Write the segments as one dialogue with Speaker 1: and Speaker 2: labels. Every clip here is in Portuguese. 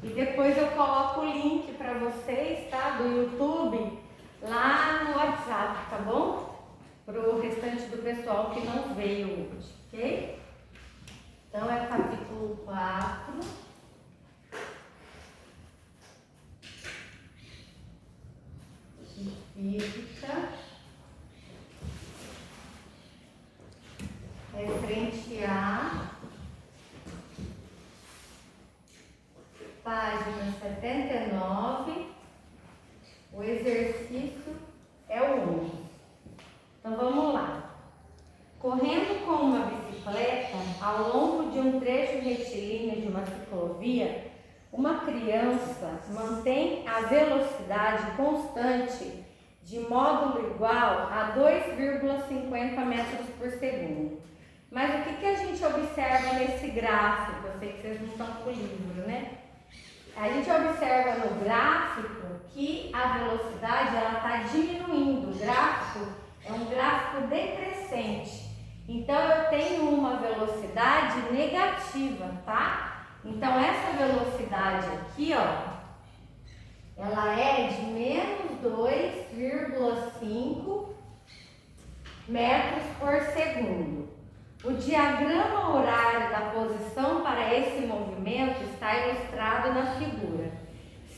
Speaker 1: E depois eu coloco o link para vocês, tá? Do YouTube lá no WhatsApp, tá bom? Pro restante do pessoal que não veio hoje, ok? Então é capítulo 4. De física. É frente A. Página 79, o exercício é o 11. Então vamos lá. Correndo com uma bicicleta ao longo de um trecho retilíneo de uma ciclovia, uma criança mantém a velocidade constante de módulo igual a 2,50 metros por segundo. Mas o que a gente observa nesse gráfico? Eu sei que vocês não estão com o livro, né? A gente observa no gráfico que a velocidade está diminuindo. O gráfico é um gráfico decrescente. Então eu tenho uma velocidade negativa, tá? Então essa velocidade aqui, ó, ela é de menos 2,5 metros por segundo. O diagrama horário da posição para esse movimento está ilustrado na figura.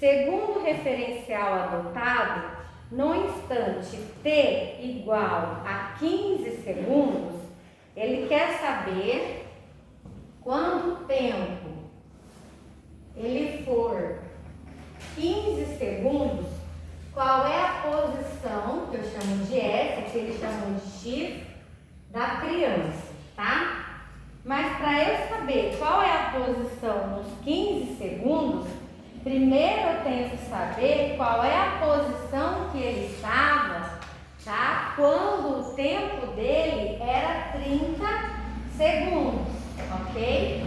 Speaker 1: Segundo o referencial adotado, no instante t igual a 15 segundos, ele quer saber quando o tempo ele for 15 segundos, qual é a posição, que eu chamo de S, que ele chamou de X, da criança. Tá? Mas para eu saber qual é a posição nos 15 segundos, primeiro eu tenho que saber qual é a posição que ele estava, tá? Quando o tempo dele era 30 segundos, ok?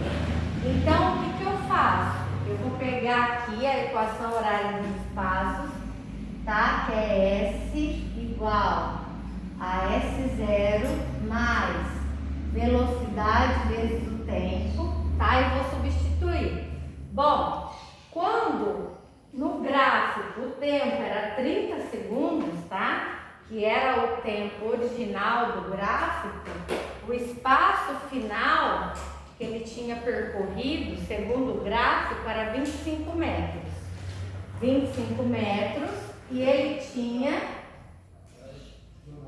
Speaker 1: Então, o que eu faço? Eu vou pegar aqui a equação horária dos espaços, tá? Que é S igual a S0 mais velocidade vezes o tempo, tá? E vou substituir. Bom, quando no gráfico o tempo era 30 segundos, tá? Que era o tempo original do gráfico, o espaço final que ele tinha percorrido, segundo o gráfico, era 25 metros. 25 metros e ele tinha...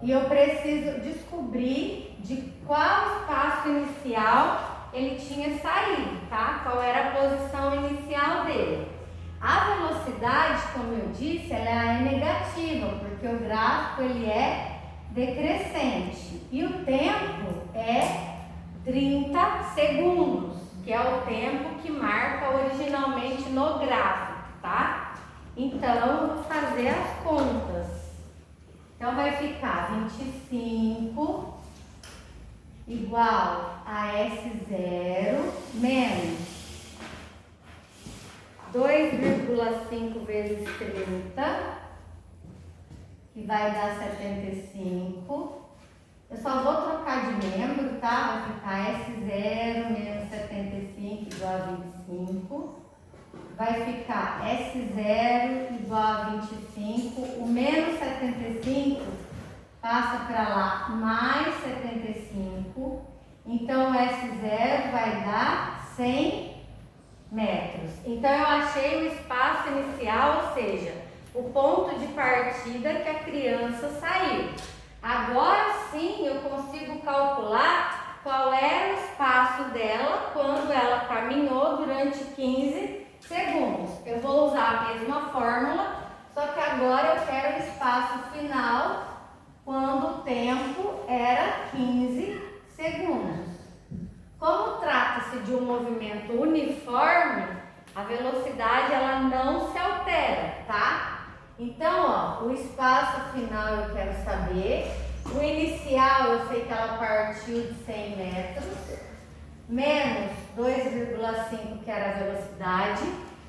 Speaker 1: E eu preciso descobrir de qual espaço inicial ele tinha saído, tá? Qual era a posição inicial dele. A velocidade, como eu disse, ela é negativa, porque o gráfico ele é decrescente. E o tempo é 30 segundos, que é o tempo que marca originalmente no gráfico, tá? Então, eu vou fazer as contas. Então, vai ficar 25 igual a S0 menos 2,5 vezes 30, que vai dar 75. Eu só vou trocar de membro, tá? Vai ficar S0 menos 75 igual a 25. Vai ficar S0 igual a 25, o menos 75 passa para lá mais 75, então o S0 vai dar 100 metros. Então eu achei o espaço inicial, ou seja, o ponto de partida que a criança saiu. Agora sim eu consigo calcular qual era o espaço dela quando ela caminhou durante 15 segundos. Eu vou usar a mesma fórmula, só que agora eu quero o espaço final quando o tempo era 15 segundos. Como trata-se de um movimento uniforme, a velocidade ela não se altera, tá? Então, ó, o espaço final eu quero saber, o inicial eu sei que ela partiu de 100 metros, menos 2,5 que era a velocidade,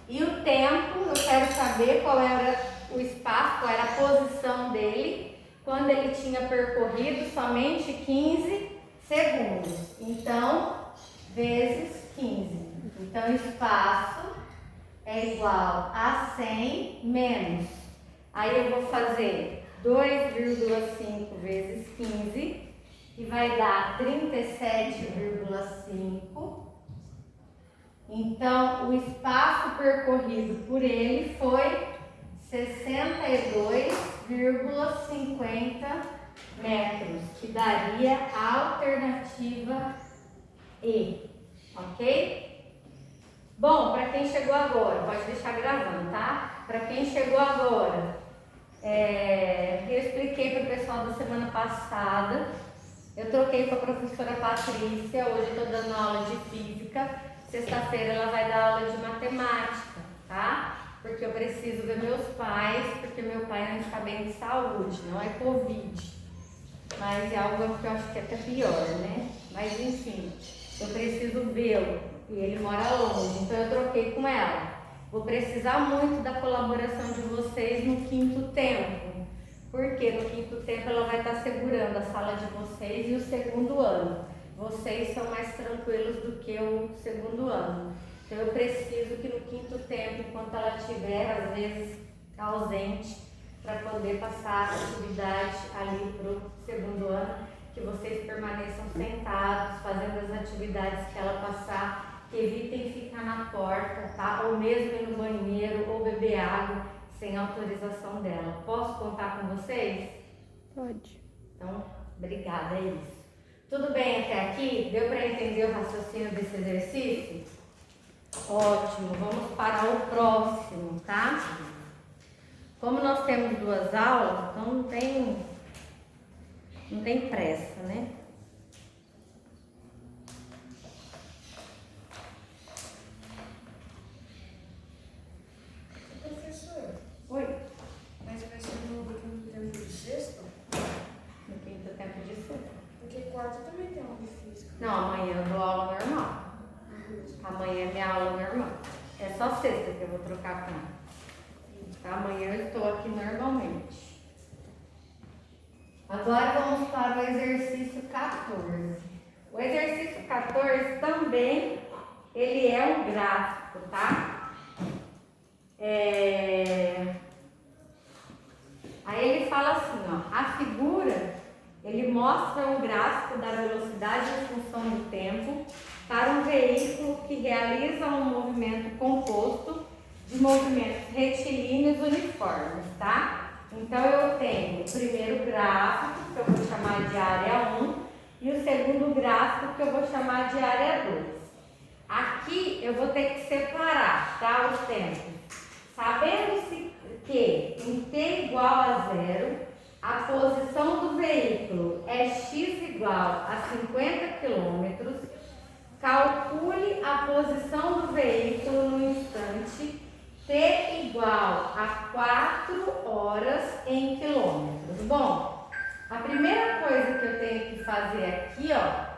Speaker 1: e o tempo eu quero saber qual era o espaço, qual era a posição dele, quando ele tinha percorrido somente 15 segundos. Então, vezes 15. Então, espaço é igual a 100 menos. Aí eu vou fazer 2,5 vezes 15, que vai dar 37,5. Então, o espaço percorrido por ele foi 62,50 metros, que daria a alternativa E, ok? Bom, para quem chegou agora, pode deixar gravando, tá? Para quem chegou agora, eu expliquei para o pessoal da semana passada, eu troquei com a professora Patrícia, hoje eu estou dando aula de física, sexta-feira ela vai dar aula de matemática, tá? Porque eu preciso ver meus pais, porque meu pai não está bem de saúde, não é Covid, mas é algo que eu acho que é até pior, né? Mas enfim, eu preciso vê-lo e ele mora longe, então eu troquei com ela. Vou precisar muito da colaboração de vocês no quinto tempo, porque no quinto tempo ela vai estar segurando a sala de vocês e o segundo ano. Vocês são mais tranquilos do que o segundo ano. Então eu preciso que no quinto tempo, enquanto ela estiver, às vezes, ausente, para poder passar a atividade ali para o segundo ano, que vocês permaneçam sentados, fazendo as atividades que ela passar, que evitem ficar na porta, tá? Ou mesmo ir no banheiro ou beber água sem autorização dela. Posso contar com vocês?
Speaker 2: Pode.
Speaker 1: Então, obrigada, é isso. Tudo bem até aqui? Deu para entender o raciocínio desse exercício? Ótimo, vamos para o próximo, tá? Como nós temos 2 aulas, então não tem pressa, né?
Speaker 3: Professor,
Speaker 1: Oi?
Speaker 3: mas vai ser no quinto tempo de sexta?
Speaker 1: No quinto tempo de sexta.
Speaker 3: Porque quarta também tem aula de física.
Speaker 1: Não, amanhã eu dou aula normal. Amanhã é minha aula normal. É só sexta que eu vou trocar com ela. Amanhã eu estou aqui normalmente. Agora vamos para o exercício 14. O exercício 14 também, ele é um gráfico, tá? Aí ele fala assim, ó, a figura, ele mostra um gráfico da velocidade em função do tempo para um veículo que realiza um movimento composto de movimentos retilíneos uniformes, tá? Então eu tenho o primeiro gráfico, que eu vou chamar de área 1, e o segundo gráfico, que eu vou chamar de área 2. Aqui eu vou ter que separar, tá, os tempos. Sabendo-se que em t igual a 0, a posição do veículo é x igual a 50 km, calcule a posição do veículo no instante t igual a 4 horas em quilômetros. Bom, a primeira coisa que eu tenho que fazer aqui, ó,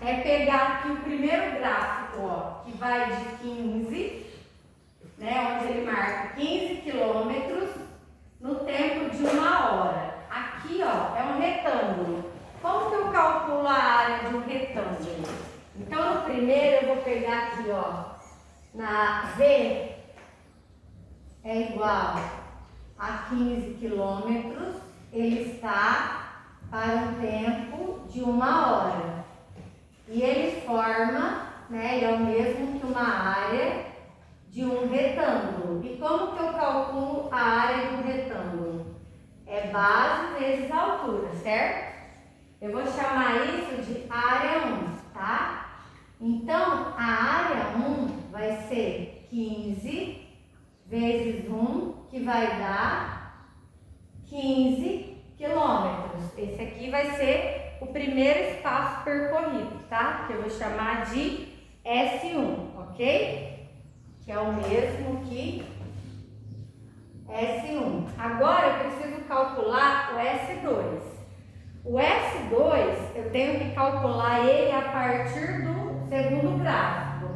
Speaker 1: é pegar aqui o primeiro gráfico, ó, que vai de 15, né, onde ele marca 15 quilômetros no tempo de 1 hora. Aqui, ó, é um retângulo. Como que eu calculo a área de um retângulo? Então, no primeiro eu vou pegar aqui, ó, na V é igual a 15 quilômetros, ele está para um tempo de 1 hora. E ele forma, né, ele é o mesmo que uma área de um retângulo. E como que eu calculo a área de um retângulo? É base vezes altura, certo? Eu vou chamar isso de área 1, tá? Então, a área 1 vai ser 15 vezes 1, que vai dar 15 quilômetros. Esse aqui vai ser o primeiro espaço percorrido, tá? Que eu vou chamar de S1, ok? Que é o mesmo que S1. Agora eu preciso calcular o S2. O S2, eu tenho que calcular ele a partir do segundo gráfico,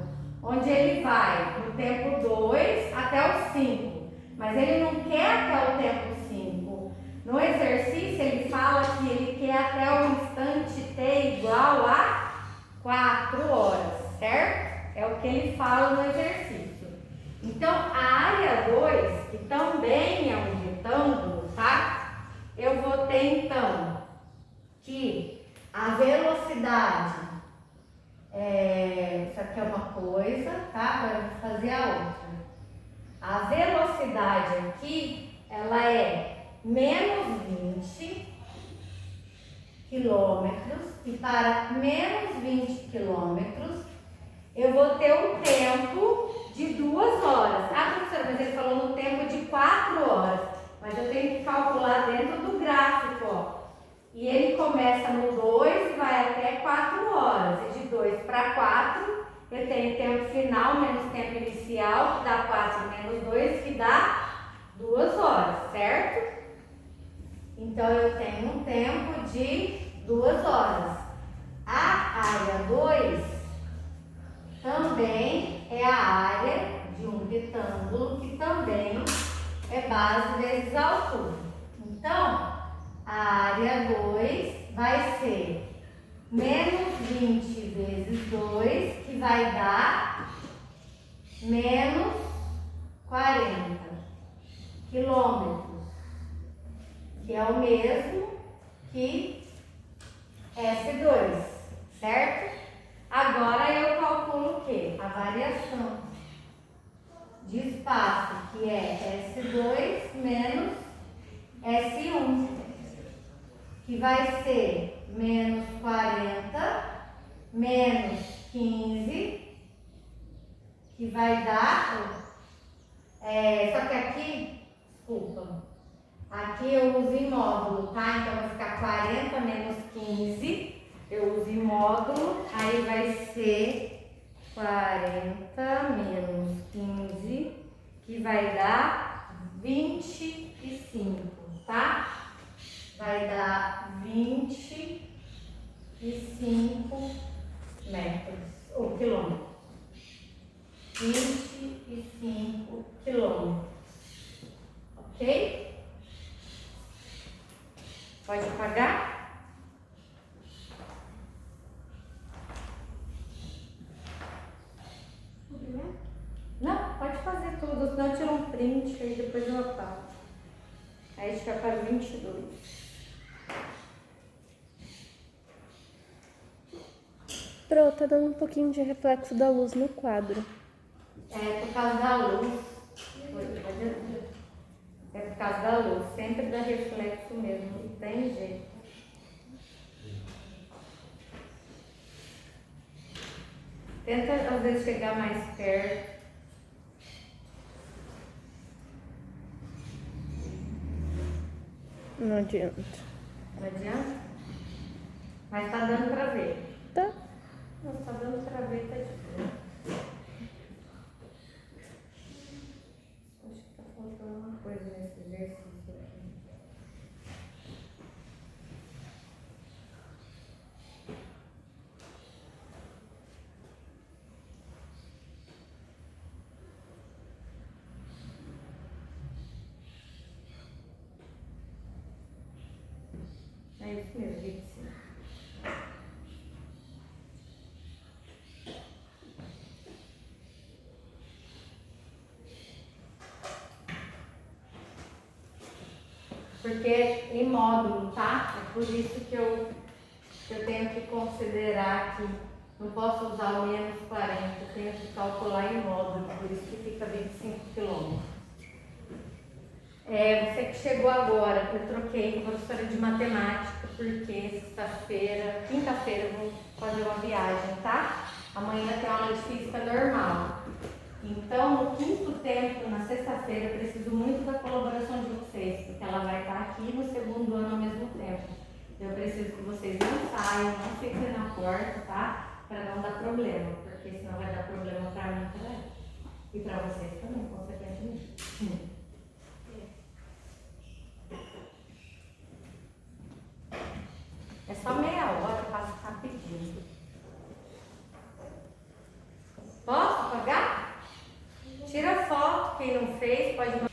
Speaker 1: onde ele vai no tempo 2 até o 5, mas ele não quer até o tempo 5. No exercício, ele fala que ele quer até o instante t igual a 4 horas, certo? É o que ele fala no exercício. Então, a área 2, que também é um retângulo, tá? Eu vou ter, então, que a velocidade, isso aqui é uma coisa, tá? Agora eu vou fazer a outra. A velocidade aqui, ela é menos 20 quilômetros, e para menos 20 quilômetros, eu vou ter um tempo de 2 horas. Ah, professora, mas ele falou no tempo de 4 horas. Mas eu tenho que calcular dentro do gráfico, ó. E ele começa no 2 e vai até 4 horas. E de 2 para 4, eu tenho tempo final menos tempo inicial, que dá 4 menos 2, que dá 2 horas, certo? Então, eu tenho um tempo de 2 horas. A área 2 também é a área de um retângulo, que também é base vezes altura. Então, a área 2 vai ser menos 20 vezes 2, que vai dar menos 40 quilômetros, que é o mesmo que S2, certo? Agora eu calculo o quê? A variação de espaço, que é S2 menos S1, que vai ser menos 40 menos 15, que vai dar, só que aqui, desculpa, aqui eu uso em módulo, tá? Então vai ficar 40 menos 15, eu uso em módulo, aí vai ser 40 menos 15, que vai dar 25, tá? Vai dar 25 metros, ou quilômetros. 25 quilômetros. Ok? Pode apagar? Não, pode fazer tudo, senão eu tiro um print e depois eu apago. Aí fica para 22.
Speaker 2: Pro, tá dando um pouquinho de reflexo da luz no quadro.
Speaker 1: É por causa da luz. É por causa da luz. Sempre dá reflexo mesmo. Não tem jeito. Tenta às vezes chegar mais perto.
Speaker 2: Não adianta.
Speaker 1: Não adianta? Mas tá dando pra ver.
Speaker 2: Tá.
Speaker 1: Não, tá dando pra ver, tá de boa. Acho que tá faltando uma coisa nesse exercício aqui. É isso mesmo, 25. Porque em módulo, tá? É por isso que eu tenho que considerar que não posso usar o menos 40, eu tenho que calcular em módulo, por isso que fica 25 quilômetros. Você que chegou agora, eu troquei com a professora de matemática, porque sexta-feira, quinta-feira eu vou fazer uma viagem, tá? Amanhã tem aula de física normal. Então, no quinto tempo, na sexta-feira, eu preciso muito da colaboração de vocês, porque ela vai estar aqui no segundo ano ao mesmo tempo. Eu preciso que vocês não saiam, não fiquem na porta, tá? Para não dar problema, porque senão vai dar problema para mim também. E para vocês também, consequentemente. É só meia hora, passa rapidinho. Posso apagar? Tira foto, quem não fez pode mandar.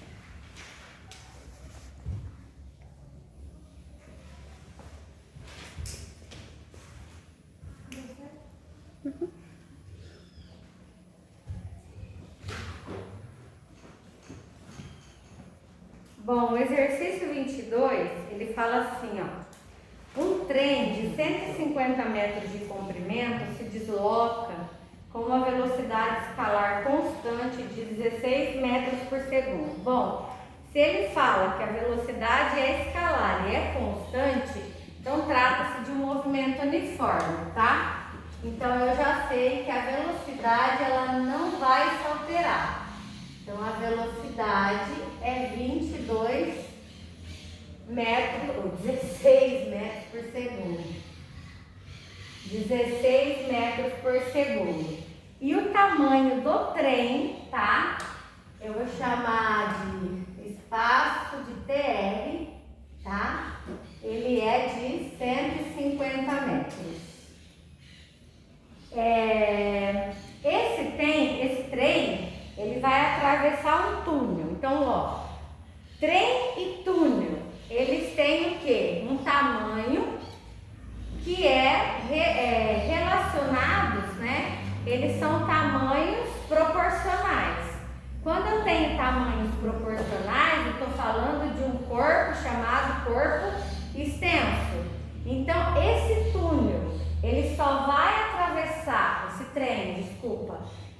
Speaker 1: Bom, o exercício 22, ele fala assim, ó. Um trem de 150 metros de comprimento se desloca com uma velocidade escalar constante de 16 metros por segundo. Bom, se ele fala que a velocidade é escalar e é constante, então trata-se de um movimento uniforme, tá? Então eu já sei que a velocidade ela não vai se alterar. Então a velocidade é 22 metros, ou 16 metros por segundo. 16 metros por segundo. E o tamanho do trem, tá? Eu vou chamar de espaço de TR, tá? Ele é de 150 metros. Esse trem, ele vai atravessar um túnel. Então, ó, trem e túnel, eles têm o quê? Um tamanho que relacionados, né? Eles são tamanhos proporcionais. Quando eu tenho tamanhos proporcionais, eu estou falando de um corpo chamado corpo extenso. Então, esse túnel, ele só vai atravessar,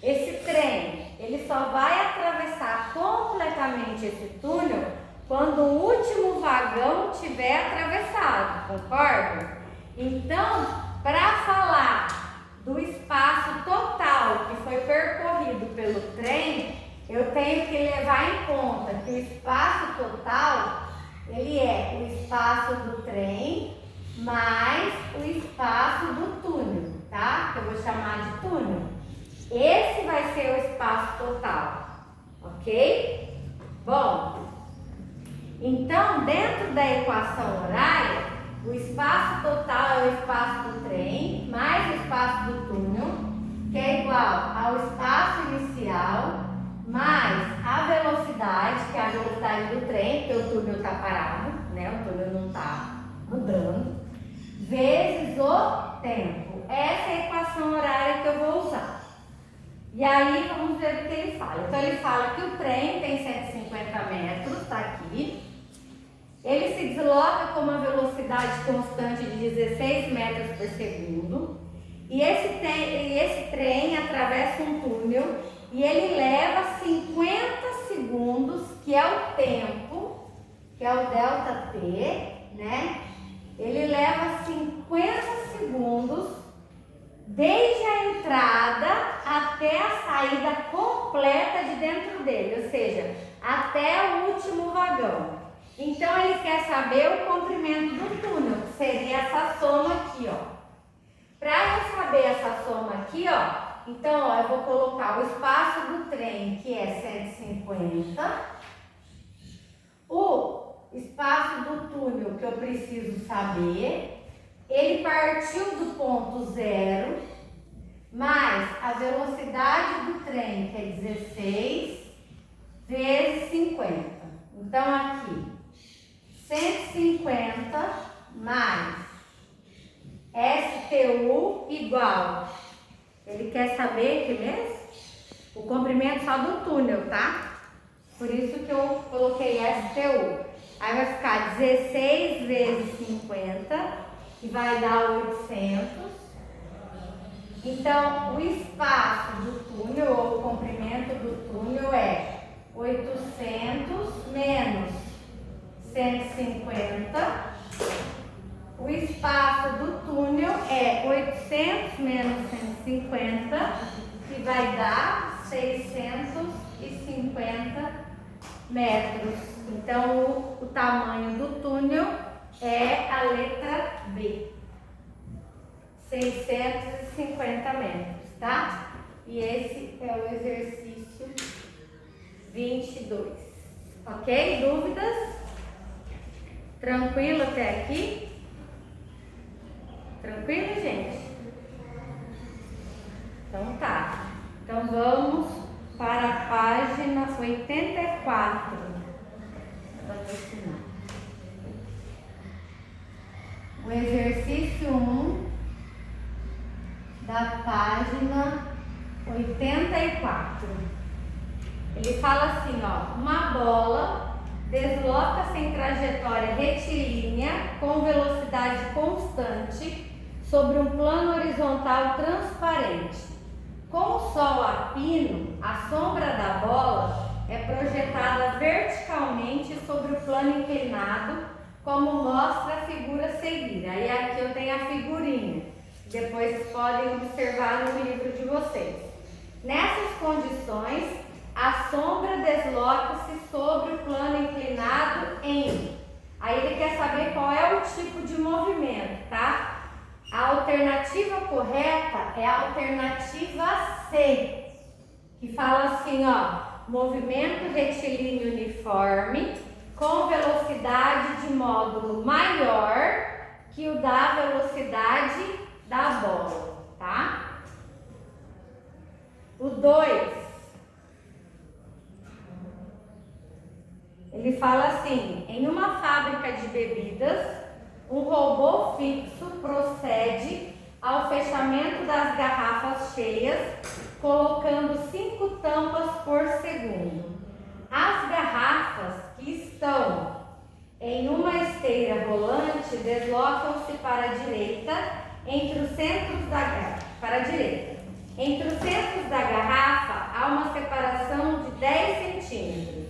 Speaker 1: esse trem, ele só vai atravessar completamente esse túnel quando o último vagão tiver atravessado, concorda? Então, para falar do espaço total que foi percorrido pelo trem, eu tenho que levar em conta que o espaço total, ele é o espaço do trem mais o espaço do túnel, tá? Que eu vou chamar de túnel. Esse vai ser o espaço total, ok? Bom, então, dentro da equação horária, o espaço total é o espaço do trem mais o espaço do túnel, que é igual ao espaço inicial mais a velocidade, que é a velocidade do trem, porque o túnel está parado, né? O túnel não está andando, vezes o tempo. Essa é a equação horária que eu vou usar. E aí, vamos ver o que ele fala. Então, ele fala que o trem tem 150 metros, está aqui. Ele se desloca com uma velocidade constante de 16 metros por segundo. E esse trem atravessa um túnel e ele leva 50 segundos, que é o tempo, que é o delta T, né? Ele leva 50 segundos desde a entrada até a saída completa de dentro dele, ou seja, até o último vagão. Então, ele quer saber o comprimento do túnel, que seria essa soma aqui, ó. Para eu saber essa soma aqui, ó, então, ó, eu vou colocar o espaço do trem, que é 150, o espaço do túnel, que eu preciso saber, ele partiu do ponto zero, mais a velocidade do trem, que é 16, vezes 50. Então, aqui, 150 mais STU igual, ele quer saber que mesmo? O comprimento só do túnel, tá? Por isso que eu coloquei STU. Aí vai ficar 16 vezes 50, que vai dar 800. Então, o espaço do túnel, ou o comprimento do túnel é 800 menos 150. O espaço do túnel é 800 menos 150, que vai dar 650 metros. Então, o tamanho do túnel é a letra B, 650 metros, tá? E esse é o exercício 22. Ok? Dúvidas? Tranquilo até aqui? Tranquilo, gente? Então tá. Então vamos para a página 84. O exercício 1 da página 84. Ele fala assim, ó, uma bola desloca-se em trajetória retilínea com velocidade constante sobre um plano horizontal transparente. Com o sol a pino, a sombra da bola é projetada verticalmente sobre o plano inclinado, como mostra a figura a seguir. Aí aqui eu tenho a figurinha, depois vocês podem observar no livro de vocês. Nessas condições, a sombra desloca-se sobre o plano inclinado em... Aí ele quer saber qual é o tipo de movimento, tá? A alternativa correta é a alternativa C, que fala assim, ó, movimento retilíneo uniforme com velocidade de módulo maior que o da velocidade da bola, tá? O 2, ele fala assim, em uma fábrica de bebidas, um robô fixo procede ao fechamento das garrafas cheias, colocando 5 tampas por segundo. As garrafas que estão em uma esteira rolante deslocam-se para a direita, entre os centros da garrafa há uma separação de 10 centímetros.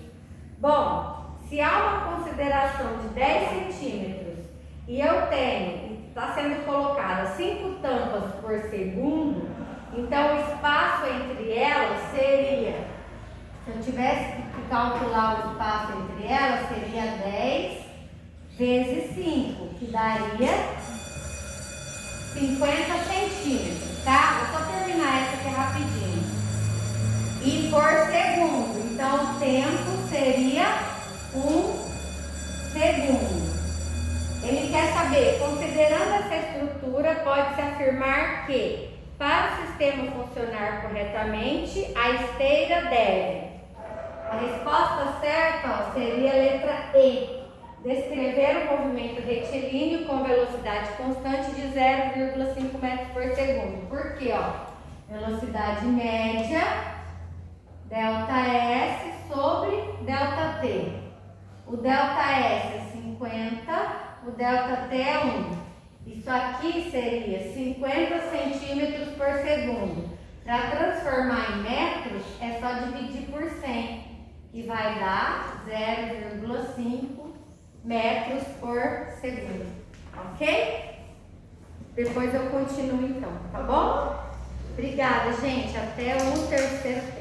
Speaker 1: Bom, se há uma consideração de 10 centímetros e eu tenho, está sendo colocada 5 tampas por segundo, então o espaço entre elas seria, se eu tivesse que calcular o espaço entre elas, seria 10 vezes 5, que daria 50 centímetros, tá? Vou só terminar essa aqui rapidinho. E por segundo, então o tempo seria 1 segundo. Ele quer saber, considerando essa estrutura, pode-se afirmar que, para o sistema funcionar corretamente, a esteira deve. A resposta certa, ó, seria a letra E. Descrever o movimento retilíneo com velocidade constante de 0,5 metros por segundo. Por quê? Ó? Velocidade média, ΔS sobre ΔT. O ΔS é 50, o ΔT é 1. Isso aqui seria 50 centímetros por segundo. Para transformar em metros, é só dividir por 100, que vai dar 0,5 metros por segundo. Ok? Depois eu continuo então, tá bom? Obrigada, gente. Até o terceiro.